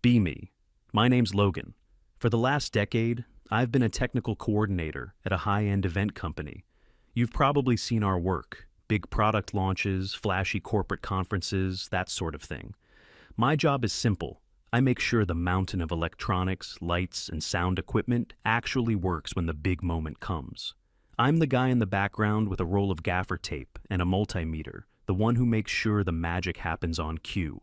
Be me. My name's Logan. For the last decade, I've been a technical coordinator at a high-end event company. You've probably seen our work, big product launches, flashy corporate conferences, that sort of thing. My job is simple. I make sure the mountain of electronics, lights, and sound equipment actually works when the big moment comes. I'm the guy in the background with a roll of gaffer tape and a multimeter, the one who makes sure the magic happens on cue.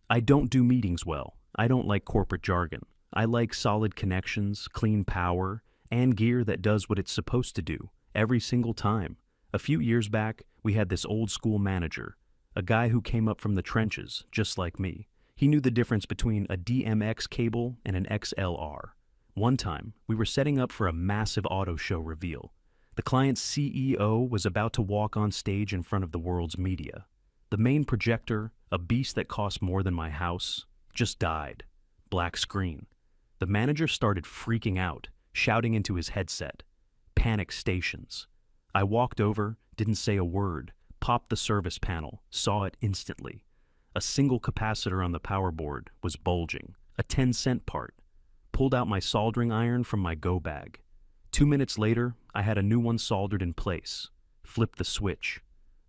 I don't do meetings well. I don't like corporate jargon. I like solid connections, clean power, and gear that does what it's supposed to do, every single time. A few years back, we had this old school manager, a guy who came up from the trenches, just like me. He knew the difference between a DMX cable and an XLR. One time, we were setting up for a massive auto show reveal. The client's CEO was about to walk on stage in front of the world's media. The main projector, a beast that cost more than my house, just died. Black screen. The manager started freaking out, shouting into his headset. Panic stations. I walked over, didn't say a word, popped the service panel, saw it instantly. A single capacitor on the power board was bulging, a 10-cent part. Pulled out my soldering iron from my go bag. 2 minutes later, I had a new one soldered in place. Flipped the switch.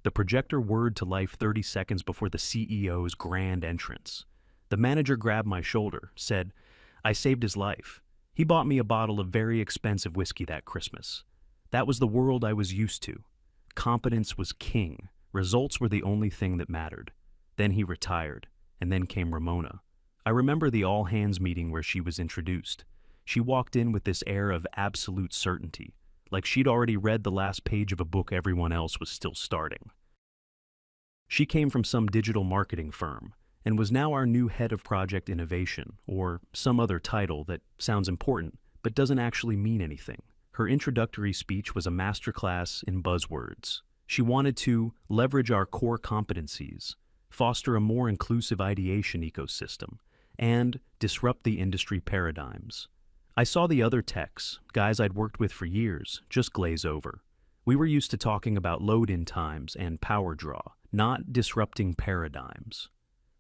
The projector whirred to life 30 seconds before the CEO's grand entrance. The manager grabbed my shoulder, said, "I saved his life." He bought me a bottle of very expensive whiskey that Christmas. That was the world I was used to. Competence was king. Results were the only thing that mattered. Then he retired, and then came Ramona. I remember the all-hands meeting where she was introduced. She walked in with this air of absolute certainty, like she'd already read the last page of a book everyone else was still starting. She came from some digital marketing firm, and was now our new head of project innovation, or some other title that sounds important but doesn't actually mean anything. Her introductory speech was a masterclass in buzzwords. She wanted to leverage our core competencies, foster a more inclusive ideation ecosystem, and disrupt the industry paradigms. I saw the other techs, guys I'd worked with for years, just glaze over. We were used to talking about load-in times and power draw, not disrupting paradigms.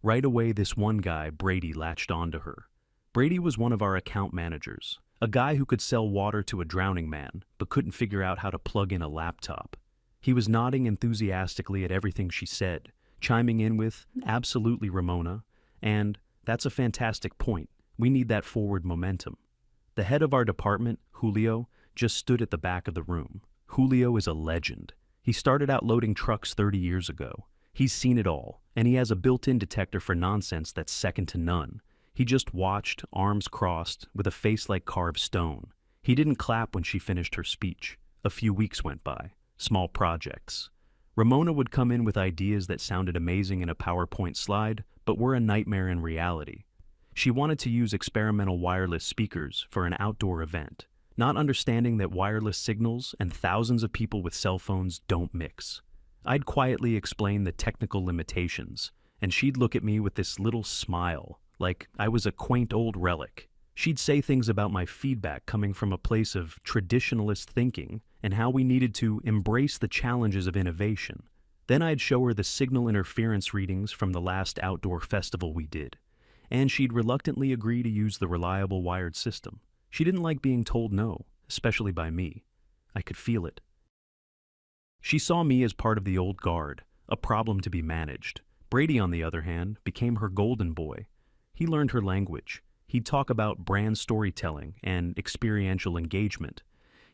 Right away, this one guy, Brady, latched onto her. Brady was one of our account managers, a guy who could sell water to a drowning man, but couldn't figure out how to plug in a laptop. He was nodding enthusiastically at everything she said, chiming in with, "Absolutely, Ramona," and "That's a fantastic point. We need that forward momentum." The head of our department, Julio, just stood at the back of the room. Julio is a legend. He started out loading trucks 30 years ago. He's seen it all, and he has a built-in detector for nonsense that's second to none. He just watched, arms crossed, with a face like carved stone. He didn't clap when she finished her speech. A few weeks went by. Small projects. Ramona would come in with ideas that sounded amazing in a PowerPoint slide, but were a nightmare in reality. She wanted to use experimental wireless speakers for an outdoor event, not understanding that wireless signals and thousands of people with cell phones don't mix. I'd quietly explain the technical limitations, and she'd look at me with this little smile, like I was a quaint old relic. She'd say things about my feedback coming from a place of traditionalist thinking and how we needed to embrace the challenges of innovation. Then I'd show her the signal interference readings from the last outdoor festival we did, and she'd reluctantly agree to use the reliable wired system. She didn't like being told no, especially by me. I could feel it. She saw me as part of the old guard, a problem to be managed. Brady, on the other hand, became her golden boy. He learned her language. He'd talk about brand storytelling and experiential engagement.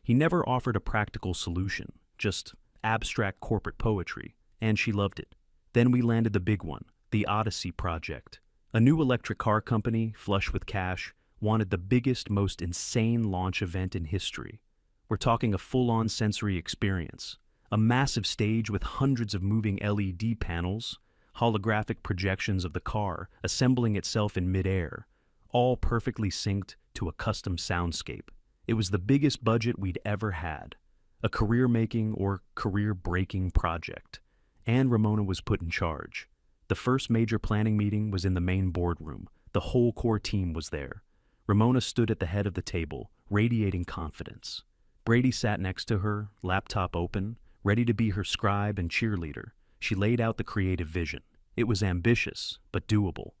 He never offered a practical solution, just abstract corporate poetry, and she loved it. Then we landed the big one, the Odyssey project. A new electric car company, flush with cash, wanted the biggest, most insane launch event in history. We're talking a full-on sensory experience. A massive stage with hundreds of moving LED panels, holographic projections of the car assembling itself in midair, all perfectly synced to a custom soundscape. It was the biggest budget we'd ever had, a career-making or career-breaking project, and Ramona was put in charge. The first major planning meeting was in the main boardroom. The whole core team was there. Ramona stood at the head of the table, radiating confidence. Brady sat next to her, laptop open, ready to be her scribe and cheerleader. She laid out the creative vision. It was ambitious, but doable.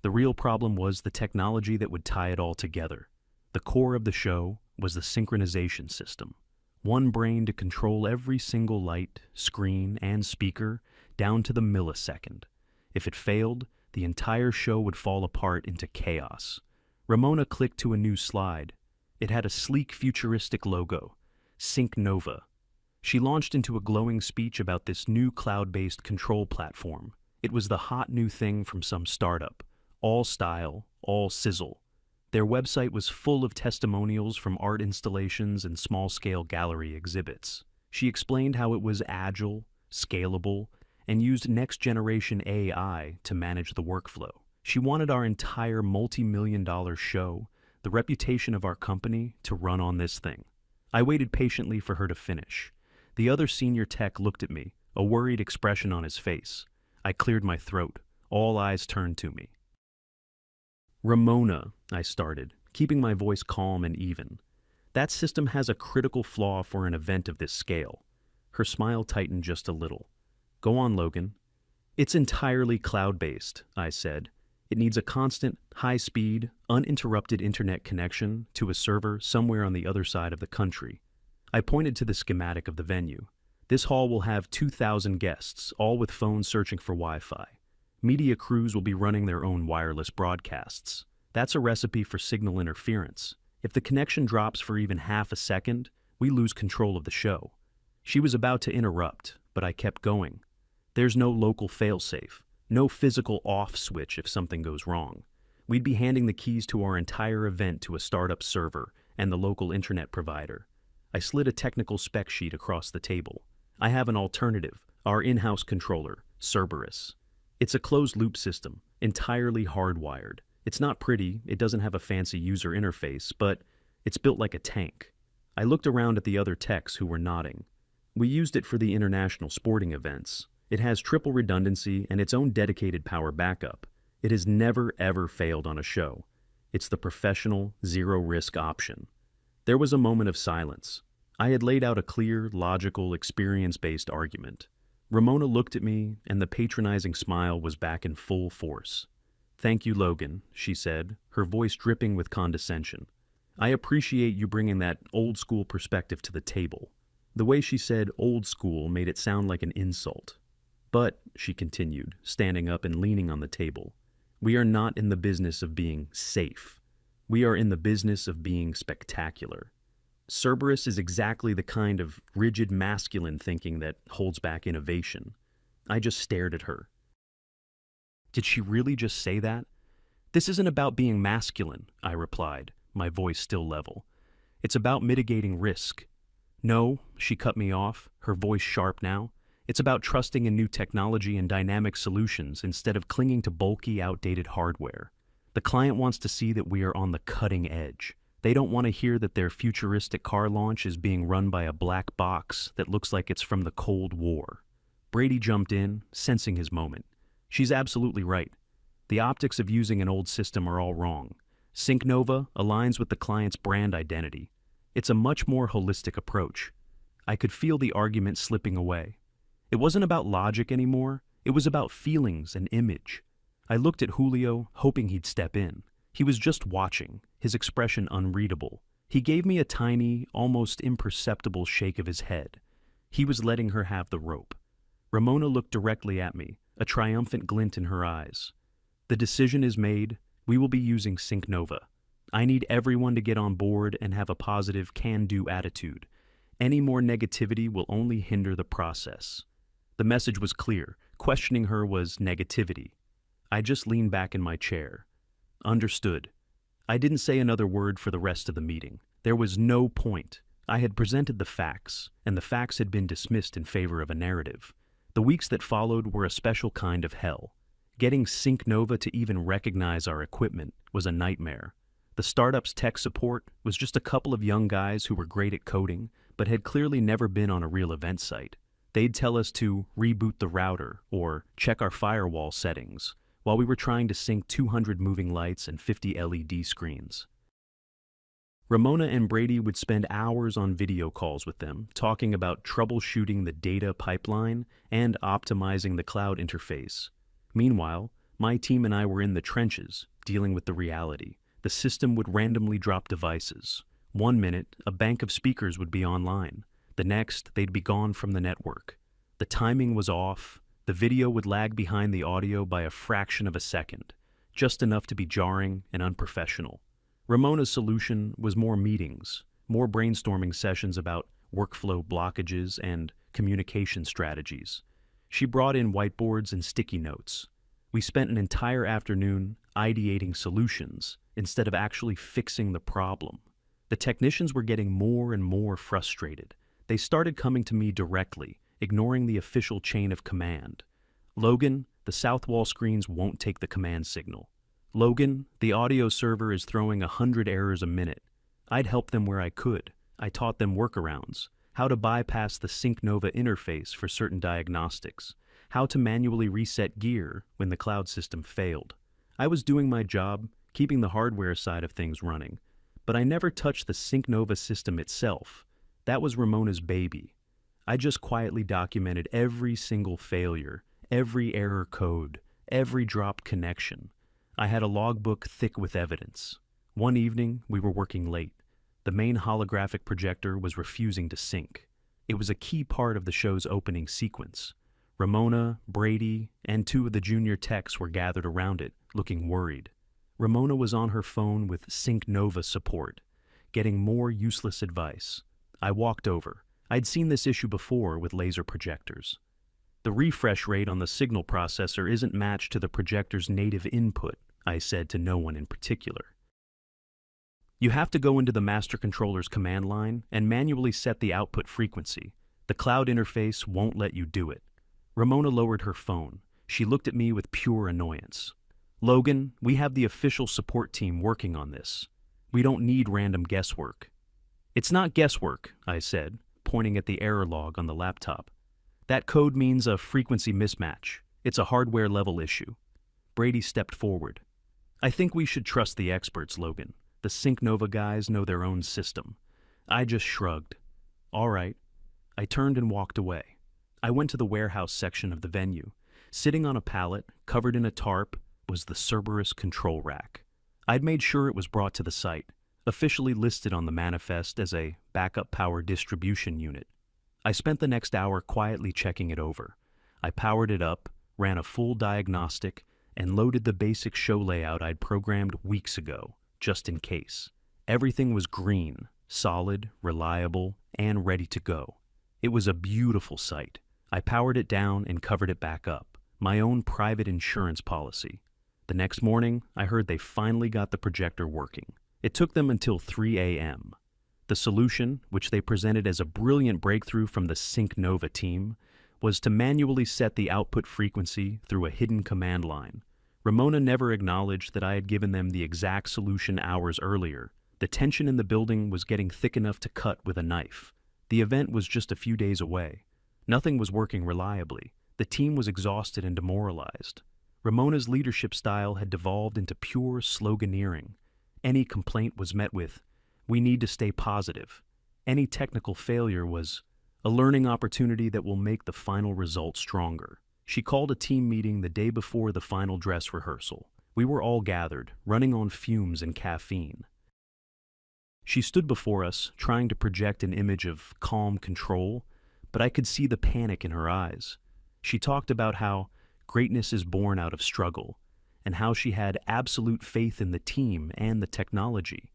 The real problem was the technology that would tie it all together. The core of the show was the synchronization system. One brain to control every single light, screen, and speaker down to the millisecond. If it failed, the entire show would fall apart into chaos. Ramona clicked to a new slide. It had a sleek, futuristic logo, Sync Nova. She launched into a glowing speech about this new cloud-based control platform. It was the hot new thing from some startup. All style, all sizzle. Their website was full of testimonials from art installations and small-scale gallery exhibits. She explained how it was agile, scalable, and used next-generation AI to manage the workflow. She wanted our entire multi-million-dollar show, the reputation of our company, to run on this thing. I waited patiently for her to finish. The other senior tech looked at me, a worried expression on his face. I cleared my throat. All eyes turned to me. Ramona, I started, keeping my voice calm and even. That system has a critical flaw for an event of this scale. Her smile tightened just a little. Go on, Logan. It's entirely cloud-based, I said. It needs a constant, high-speed, uninterrupted internet connection to a server somewhere on the other side of the country. I pointed to the schematic of the venue. This hall will have 2,000 guests, all with phones searching for Wi-Fi. Media crews will be running their own wireless broadcasts. That's a recipe for signal interference. If the connection drops for even half a second, we lose control of the show. She was about to interrupt, but I kept going. There's no local failsafe, no physical off switch if something goes wrong. We'd be handing the keys to our entire event to a startup server and the local internet provider. I slid a technical spec sheet across the table. I have an alternative, our in-house controller, Cerberus. It's a closed-loop system, entirely hardwired. It's not pretty, it doesn't have a fancy user interface, but it's built like a tank. I looked around at the other techs who were nodding. We used it for the international sporting events. It has triple redundancy and its own dedicated power backup. It has never ever failed on a show. It's the professional, zero-risk option. There was a moment of silence. I had laid out a clear, logical, experience-based argument. Ramona looked at me, and the patronizing smile was back in full force. "Thank you, Logan," she said, her voice dripping with condescension. "I appreciate you bringing that old-school perspective to the table." The way she said old school made it sound like an insult. "But," she continued, standing up and leaning on the table, "we are not in the business of being safe. We are in the business of being spectacular. Cerberus is exactly the kind of rigid masculine thinking that holds back innovation." I just stared at her. Did she really just say that? "This isn't about being masculine," I replied, my voice still level. "It's about mitigating risk." "No," she cut me off, her voice sharp now. "It's about trusting in new technology and dynamic solutions instead of clinging to bulky, outdated hardware. The client wants to see that we are on the cutting edge. They don't want to hear that their futuristic car launch is being run by a black box that looks like it's from the Cold War." Brady jumped in, sensing his moment. "She's absolutely right. The optics of using an old system are all wrong. Sync Nova aligns with the client's brand identity. It's a much more holistic approach." I could feel the argument slipping away. It wasn't about logic anymore. It was about feelings and image. I looked at Julio, hoping he'd step in. He was just watching, his expression unreadable. He gave me a tiny, almost imperceptible shake of his head. He was letting her have the rope. Ramona looked directly at me, a triumphant glint in her eyes. "The decision is made. We will be using Sync Nova. I need everyone to get on board and have a positive can-do attitude. Any more negativity will only hinder the process." The message was clear. Questioning her was negativity. I just leaned back in my chair. Understood. I didn't say another word for the rest of the meeting. There was no point. I had presented the facts, and the facts had been dismissed in favor of a narrative. The weeks that followed were a special kind of hell. Getting Sync Nova to even recognize our equipment was a nightmare. The startup's tech support was just a couple of young guys who were great at coding, but had clearly never been on a real event site. They'd tell us to reboot the router or check our firewall settings, while we were trying to sync 200 moving lights and 50 LED screens. Ramona and Brady would spend hours on video calls with them, talking about troubleshooting the data pipeline and optimizing the cloud interface. Meanwhile, My team and I were in the trenches, dealing with the reality. The system would randomly drop devices. One minute, a bank of speakers would be online. The next, they'd be gone from the network. The timing was off. The video would lag behind the audio by a fraction of a second, just enough to be jarring and unprofessional. Ramona's solution was more meetings, more brainstorming sessions about workflow blockages and communication strategies. She brought in whiteboards and sticky notes. We spent an entire afternoon ideating solutions instead of actually fixing the problem. The technicians were getting more and more frustrated. They started coming to me directly, ignoring the official chain of command. "Logan, the south wall screens won't take the command signal. Logan, the audio server is throwing 100 errors a minute." I'd help them where I could. I taught them workarounds, how to bypass the SyncNova interface for certain diagnostics, how to manually reset gear when the cloud system failed. I was doing my job, keeping the hardware side of things running, but I never touched the SyncNova system itself. That was Ramona's baby. I just quietly documented every single failure, every error code, every dropped connection. I had a logbook thick with evidence. One evening, we were working late. The main holographic projector was refusing to sync. It was a key part of the show's opening sequence. Ramona, Brady, and 2 of the junior techs were gathered around it, looking worried. Ramona was on her phone with SyncNova support, getting more useless advice. I walked over. I'd seen this issue before with laser projectors. "The refresh rate on the signal processor isn't matched to the projector's native input," I said to no one in particular. "You have to go into the master controller's command line and manually set the output frequency. The cloud interface won't let you do it." Ramona lowered her phone. She looked at me with pure annoyance. "Logan, we have the official support team working on this. We don't need random guesswork." "It's not guesswork," I said, pointing at the error log on the laptop. "That code means a frequency mismatch. It's a hardware-level issue." Brady stepped forward. "I think we should trust the experts, Logan. The SyncNova guys know their own system." I just shrugged. "All right." I turned and walked away. I went to the warehouse section of the venue. Sitting on a pallet, covered in a tarp, was the Cerberus control rack. I'd made sure it was brought to the site, officially listed on the manifest as a backup power distribution unit. I spent the next hour quietly checking it over. I powered it up, ran a full diagnostic, and loaded the basic show layout I'd programmed weeks ago, just in case. Everything was green, solid, reliable, and ready to go. It was a beautiful site. I powered it down and covered it back up, my own private insurance policy. The next morning, I heard they finally got the projector working. It took them until 3 a.m. The solution, which they presented as a brilliant breakthrough from the SyncNova team, was to manually set the output frequency through a hidden command line. Ramona never acknowledged that I had given them the exact solution hours earlier. The tension in the building was getting thick enough to cut with a knife. The event was just a few days away. Nothing was working reliably. The team was exhausted and demoralized. Ramona's leadership style had devolved into pure sloganeering. Any complaint was met with, "We need to stay positive." Any technical failure was a learning opportunity that will make the final result stronger. She called a team meeting the day before the final dress rehearsal. We were all gathered, running on fumes and caffeine. She stood before us, trying to project an image of calm control, but I could see the panic in her eyes. She talked about how greatness is born out of struggle, and how she had absolute faith in the team and the technology.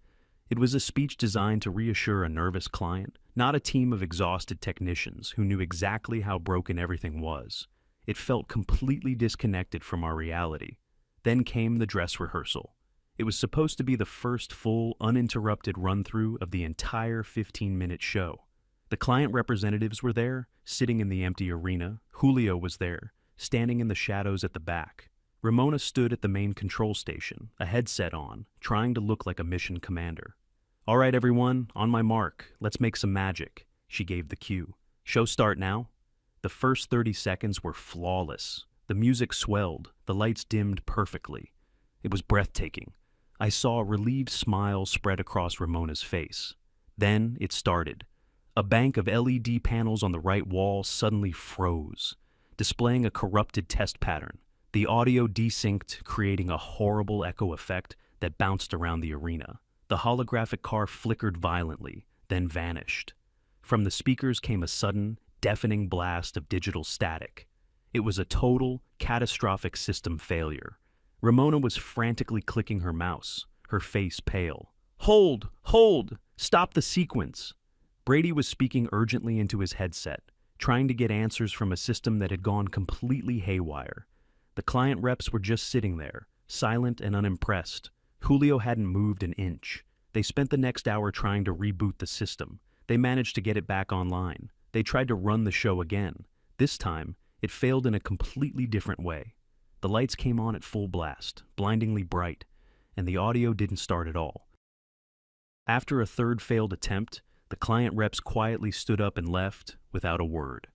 It was a speech designed to reassure a nervous client, not a team of exhausted technicians who knew exactly how broken everything was. It felt completely disconnected from our reality. Then came the dress rehearsal. It was supposed to be the first full, uninterrupted run-through of the entire 15-minute show. The client representatives were there, sitting in the empty arena. Julio was there, standing in the shadows at the back. Ramona stood at the main control station, a headset on, trying to look like a mission commander. "All right, everyone, on my mark. Let's make some magic." She gave the cue. "Show start now." The first 30 seconds were flawless. The music swelled, the lights dimmed perfectly. It was breathtaking. I saw a relieved smile spread across Ramona's face. Then it started. A bank of LED panels on the right wall suddenly froze, displaying a corrupted test pattern. The audio desynced, creating a horrible echo effect that bounced around the arena. The holographic car flickered violently, then vanished. From the speakers came a sudden, deafening blast of digital static. It was a total, catastrophic system failure. Ramona was frantically clicking her mouse, her face pale. "Hold! Hold! Stop the sequence!" Brady was speaking urgently into his headset, trying to get answers from a system that had gone completely haywire. The client reps were just sitting there, silent and unimpressed. Julio hadn't moved an inch. They spent the next hour trying to reboot the system. They managed to get it back online. They tried to run the show again. This time, it failed in a completely different way. The lights came on at full blast, blindingly bright, and the audio didn't start at all. After a third failed attempt, the client reps quietly stood up and left without a word.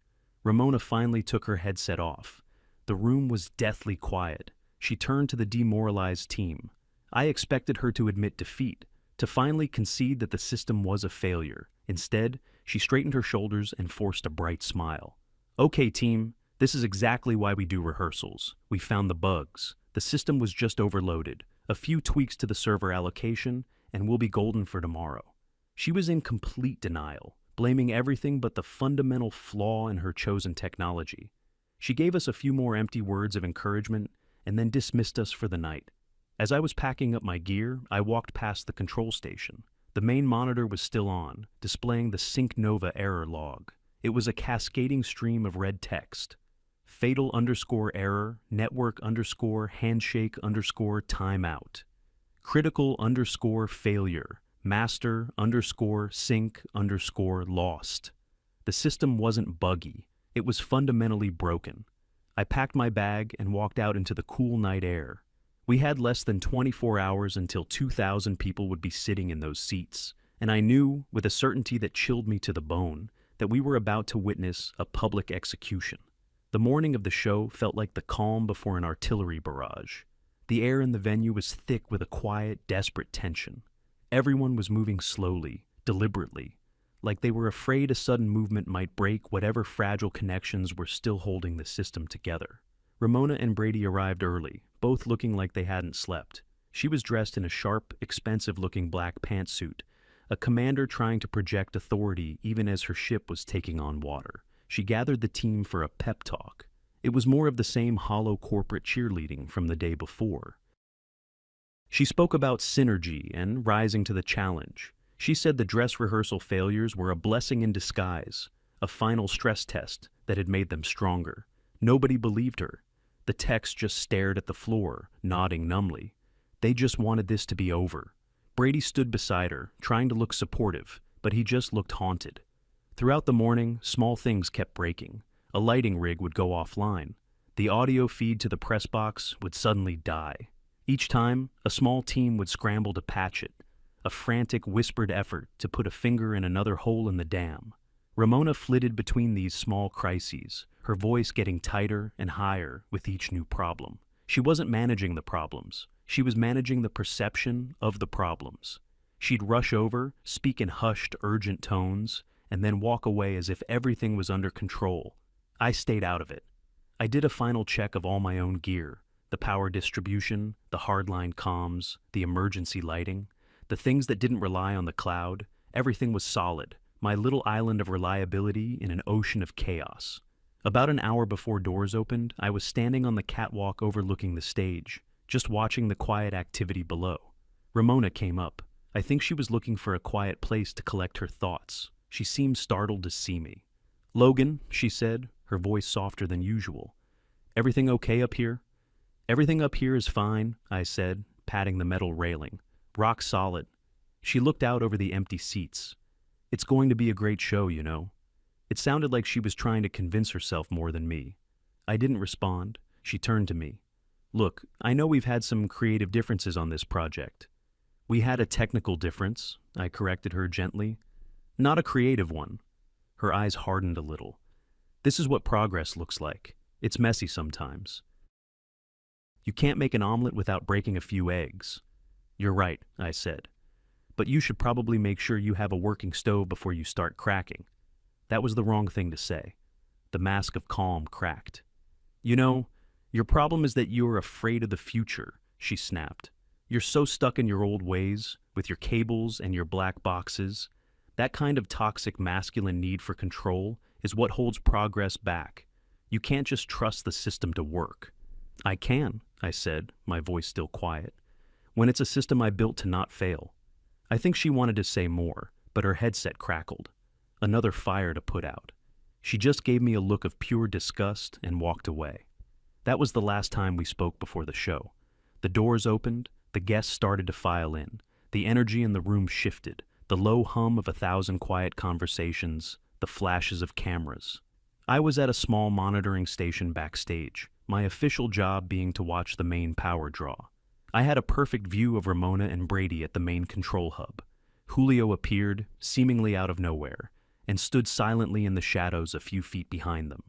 Ramona finally took her headset off. The room was deathly quiet. She turned to the demoralized team. I expected her to admit defeat, to finally concede that the system was a failure. Instead, she straightened her shoulders and forced a bright smile. "Okay, team, this is exactly why we do rehearsals. We found the bugs. The system was just overloaded. A few tweaks to the server allocation, and we'll be golden for tomorrow." She was in complete denial, blaming everything but the fundamental flaw in her chosen technology. She gave us a few more empty words of encouragement and then dismissed us for the night. As I was packing up my gear, I walked past the control station. The main monitor was still on, displaying the Sync Nova error log. It was a cascading stream of red text. Fatal_error, network_handshake_timeout. Critical_failure, master_sync_lost. The system wasn't buggy. It was fundamentally broken. I packed my bag and walked out into the cool night air. We had less than 24 hours until 2,000 people would be sitting in those seats, and I knew, with a certainty that chilled me to the bone, that we were about to witness a public execution. The morning of the show felt like the calm before an artillery barrage. The air in the venue was thick with a quiet, desperate tension. Everyone was moving slowly, deliberately, like they were afraid a sudden movement might break whatever fragile connections were still holding the system together. Ramona and Brady arrived early, both looking like they hadn't slept. She was dressed in a sharp, expensive-looking black pantsuit, a commander trying to project authority even as her ship was taking on water. She gathered the team for a pep talk. It was more of the same hollow corporate cheerleading from the day before. She spoke about synergy and rising to the challenge. She said the dress rehearsal failures were a blessing in disguise, a final stress test that had made them stronger. Nobody believed her. The techs just stared at the floor, nodding numbly. They just wanted this to be over. Brady stood beside her, trying to look supportive, but he just looked haunted. Throughout the morning, small things kept breaking. A lighting rig would go offline. The audio feed to the press box would suddenly die. Each time, a small team would scramble to patch it, a frantic, whispered effort to put a finger in another hole in the dam. Ramona flitted between these small crises, her voice getting tighter and higher with each new problem. She wasn't managing the problems. She was managing the perception of the problems. She'd rush over, speak in hushed, urgent tones, and then walk away as if everything was under control. I stayed out of it. I did a final check of all my own gear, the power distribution, the hardline comms, the emergency lighting, the things that didn't rely on the cloud. Everything was solid, my little island of reliability in an ocean of chaos. About an hour before doors opened, I was standing on the catwalk overlooking the stage, just watching the quiet activity below. Ramona came up. I think she was looking for a quiet place to collect her thoughts. She seemed startled to see me. "Logan," she said, her voice softer than usual. "Everything okay up here?" "Everything up here is fine," I said, patting the metal railing. "Rock solid." She looked out over the empty seats. "It's going to be a great show, you know." It sounded like she was trying to convince herself more than me. I didn't respond. She turned to me. "Look, I know we've had some creative differences on this project." "We had a technical difference," I corrected her gently. "Not a creative one." Her eyes hardened a little. "This is what progress looks like. It's messy sometimes. You can't make an omelet without breaking a few eggs." "You're right," I said. "But you should probably make sure you have a working stove before you start cracking." That was the wrong thing to say. The mask of calm cracked. "You know, Your problem is that you're afraid of the future, she snapped. You're so stuck in your old ways, with your cables and your black boxes. That kind of toxic masculine need for control is what holds progress back. You can't just trust the system to work. I can, I said, my voice still quiet, when it's a system I built to not fail. I think she wanted to say more, but her headset crackled. Another fire to put out. She just gave me a look of pure disgust and walked away. That was the last time we spoke before the show. The doors opened, the guests started to file in. The energy in the room shifted, the low hum of 1,000 quiet conversations, the flashes of cameras. I was at a small monitoring station backstage, my official job being to watch the main power draw. I had a perfect view of Ramona and Brady at the main control hub. Julio appeared, seemingly out of nowhere, and stood silently in the shadows a few feet behind them.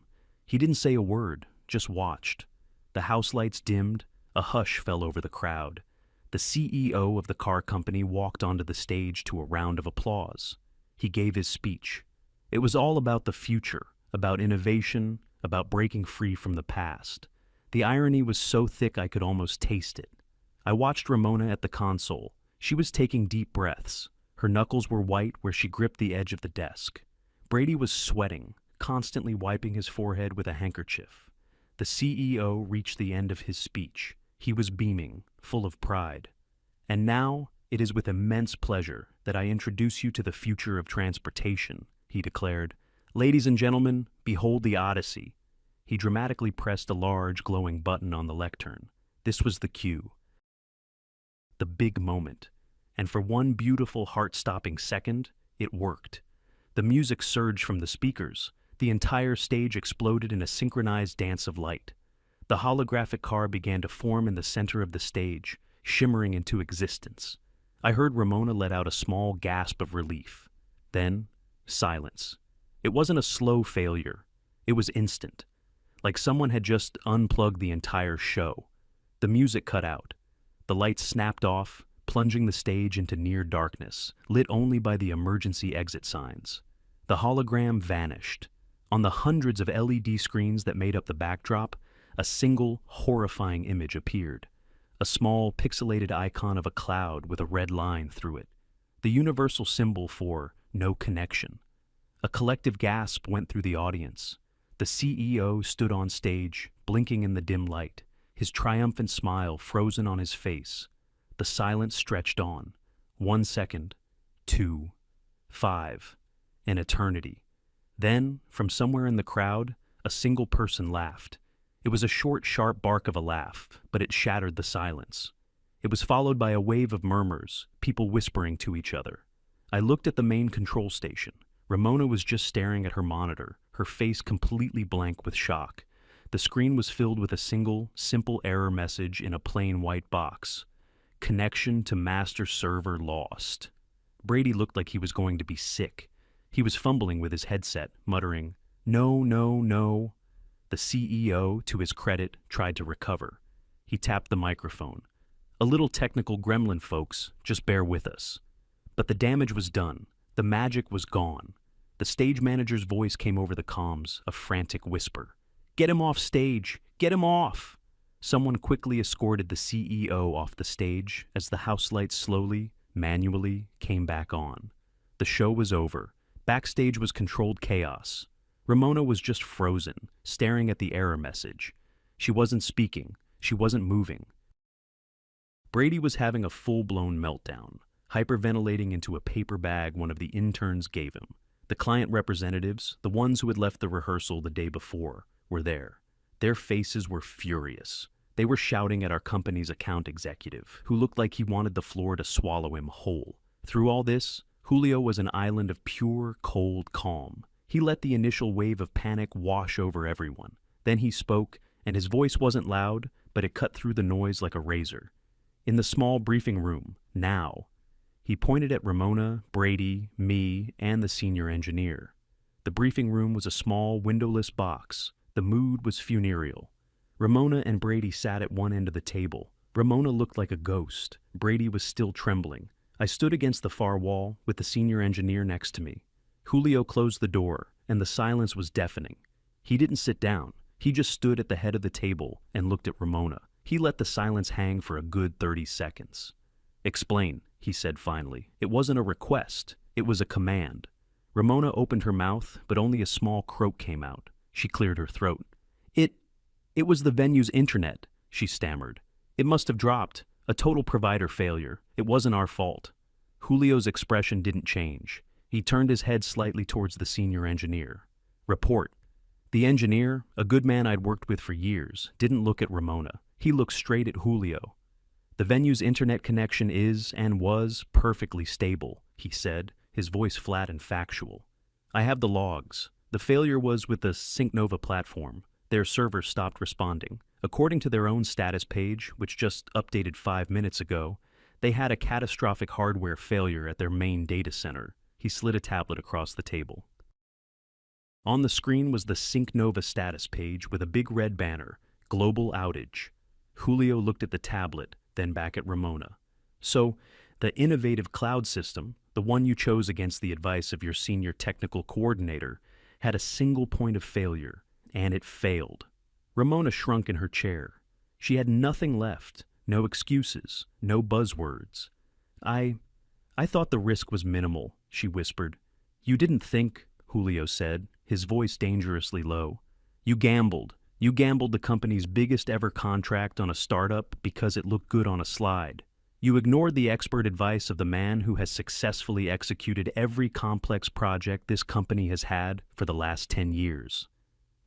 He didn't say a word, just watched. The house lights dimmed, a hush fell over the crowd. The CEO of the car company walked onto the stage to a round of applause. He gave his speech. It was all about the future, about innovation, about breaking free from the past. The irony was so thick I could almost taste it. I watched Ramona at the console. She was taking deep breaths. Her knuckles were white where she gripped the edge of the desk. Brady was sweating, constantly wiping his forehead with a handkerchief. The CEO reached the end of his speech. He was beaming, full of pride. And now, it is with immense pleasure that I introduce you to the future of transportation, he declared. Ladies and gentlemen, behold the Odyssey. He dramatically pressed a large, glowing button on the lectern. This was the cue. The big moment. And for one beautiful, heart-stopping second, it worked. The music surged from the speakers. The entire stage exploded in a synchronized dance of light. The holographic car began to form in the center of the stage, shimmering into existence. I heard Ramona let out a small gasp of relief. Then, silence. It wasn't a slow failure. It was instant. Like someone had just unplugged the entire show. The music cut out. The lights snapped off, plunging the stage into near darkness, lit only by the emergency exit signs. The hologram vanished. On the hundreds of LED screens that made up the backdrop, a single, horrifying image appeared. A small, pixelated icon of a cloud with a red line through it. The universal symbol for no connection. A collective gasp went through the audience. The CEO stood on stage, blinking in the dim light, his triumphant smile frozen on his face. The silence stretched on. 1 second, 2, 5, an eternity. Then, from somewhere in the crowd, a single person laughed. It was a short, sharp bark of a laugh, but it shattered the silence. It was followed by a wave of murmurs, people whispering to each other. I looked at the main control station. Ramona was just staring at her monitor, her face completely blank with shock. The screen was filled with a single, simple error message in a plain white box. Connection to master server lost. Brady looked like he was going to be sick. He was fumbling with his headset, muttering, "No, no, no." The CEO, to his credit, tried to recover. He tapped the microphone. "A little technical gremlin, folks, just bear with us." But the damage was done. The magic was gone. The stage manager's voice came over the comms, a frantic whisper. "Get him off stage! Get him off!" Someone quickly escorted the CEO off the stage as the house lights slowly, manually, came back on. The show was over. Backstage was controlled chaos. Ramona was just frozen, staring at the error message. She wasn't speaking. She wasn't moving. Brady was having a full-blown meltdown, hyperventilating into a paper bag one of the interns gave him. The client representatives, the ones who had left the rehearsal the day before, were there. Their faces were furious. They were shouting at our company's account executive, who looked like he wanted the floor to swallow him whole. Through all this, Julio was an island of pure, cold calm. He let the initial wave of panic wash over everyone. Then he spoke, and his voice wasn't loud, but it cut through the noise like a razor. In the small briefing room, now, he pointed at Ramona, Brady, me, and the senior engineer. The briefing room was a small, windowless box. The mood was funereal. Ramona and Brady sat at one end of the table. Ramona looked like a ghost. Brady was still trembling. I stood against the far wall, with the senior engineer next to me. Julio closed the door, and the silence was deafening. He didn't sit down. He just stood at the head of the table and looked at Ramona. He let the silence hang for a good 30 seconds. "Explain," he said finally. "It wasn't a request. It was a command." Ramona opened her mouth, but only a small croak came out. She cleared her throat. It was the venue's internet," she stammered. "It must have dropped. A total provider failure. It wasn't our fault." Julio's expression didn't change. He turned his head slightly towards the senior engineer. "Report." The engineer, a good man I'd worked with for years, didn't look at Ramona. He looked straight at Julio. "The venue's internet connection is, and was, perfectly stable," he said, his voice flat and factual. "I have the logs. The failure was with the SyncNova platform. Their server stopped responding. According to their own status page, which just updated 5 minutes ago, they had a catastrophic hardware failure at their main data center." He slid a tablet across the table. On the screen was the SyncNova status page with a big red banner, "Global Outage." Julio looked at the tablet, then back at Ramona. "So, the innovative cloud system, the one you chose against the advice of your senior technical coordinator, had a single point of failure, and it failed." Ramona shrunk in her chair. She had nothing left, no excuses, no buzzwords. I thought the risk was minimal," she whispered. "You didn't think," Julio said, his voice dangerously low. You gambled the company's biggest ever contract on a startup because it looked good on a slide. You ignored the expert advice of the man who has successfully executed every complex project this company has had for the last 10 years.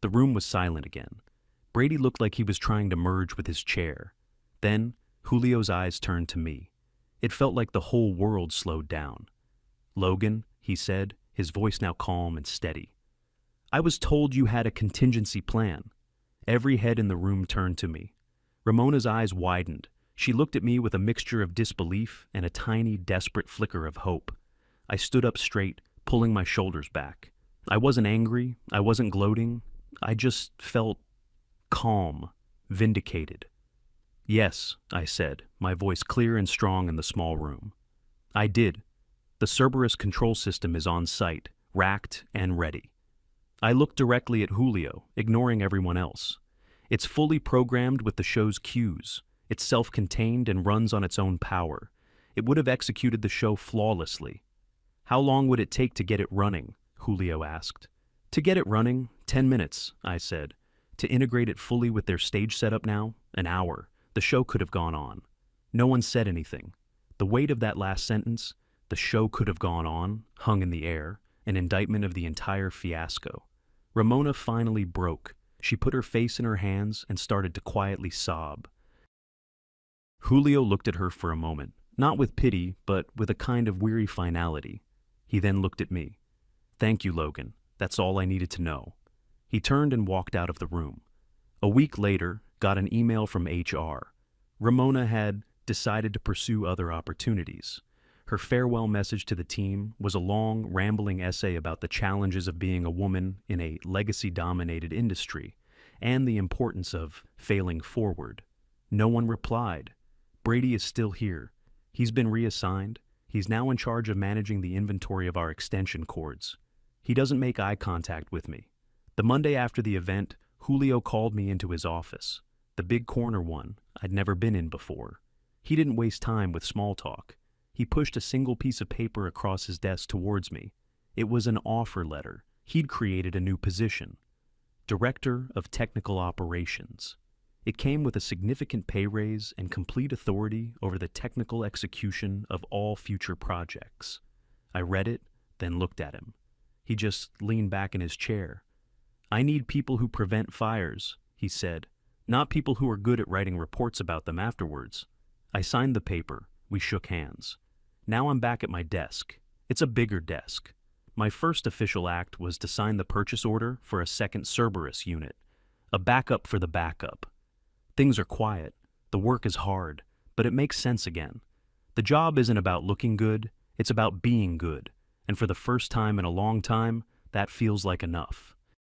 The room was silent again. Brady looked like he was trying to merge with his chair. Then, Julio's eyes turned to me. It felt like the whole world slowed down. "Logan," he said, his voice now calm and steady. "I was told you had a contingency plan." Every head in the room turned to me. Ramona's eyes widened. She looked at me with a mixture of disbelief and a tiny, desperate flicker of hope. I stood up straight, pulling my shoulders back. I wasn't angry. I wasn't gloating. I just felt calm, vindicated. "Yes," I said, my voice clear and strong in the small room. "I did. The Cerberus control system is on site, racked and ready." I looked directly at Julio, ignoring everyone else. "It's fully programmed with the show's cues. It's self-contained and runs on its own power. It would have executed the show flawlessly." "How long would it take to get it running?" Julio asked. "To get it running, 10 minutes, I said. "To integrate it fully with their stage setup now, an hour. The show could have gone on." No one said anything. The weight of that last sentence, "the show could have gone on," hung in the air, an indictment of the entire fiasco. Ramona finally broke. She put her face in her hands and started to quietly sob. Julio looked at her for a moment, not with pity, but with a kind of weary finality. He then looked at me. "Thank you, Logan. That's all I needed to know." He turned and walked out of the room. A week later, got an email from HR. Ramona had decided to pursue other opportunities. Her farewell message to the team was a long, rambling essay about the challenges of being a woman in a legacy-dominated industry and the importance of failing forward. No one replied. Brady is still here. He's been reassigned. He's now in charge of managing the inventory of our extension cords. He doesn't make eye contact with me. The Monday after the event, Julio called me into his office, the big corner one I'd never been in before. He didn't waste time with small talk. He pushed a single piece of paper across his desk towards me. It was an offer letter. He'd created a new position, Director of Technical Operations. It came with a significant pay raise and complete authority over the technical execution of all future projects. I read it, then looked at him. He just leaned back in his chair. "I need people who prevent fires," he said, "not people who are good at writing reports about them afterwards." I signed the paper. We shook hands. Now I'm back at my desk. It's a bigger desk. My first official act was to sign the purchase order for a second Cerberus unit, a backup for the backup. Things are quiet. The work is hard, but it makes sense again. The job isn't about looking good, it's about being good, and for the first time in a long time, that feels like enough.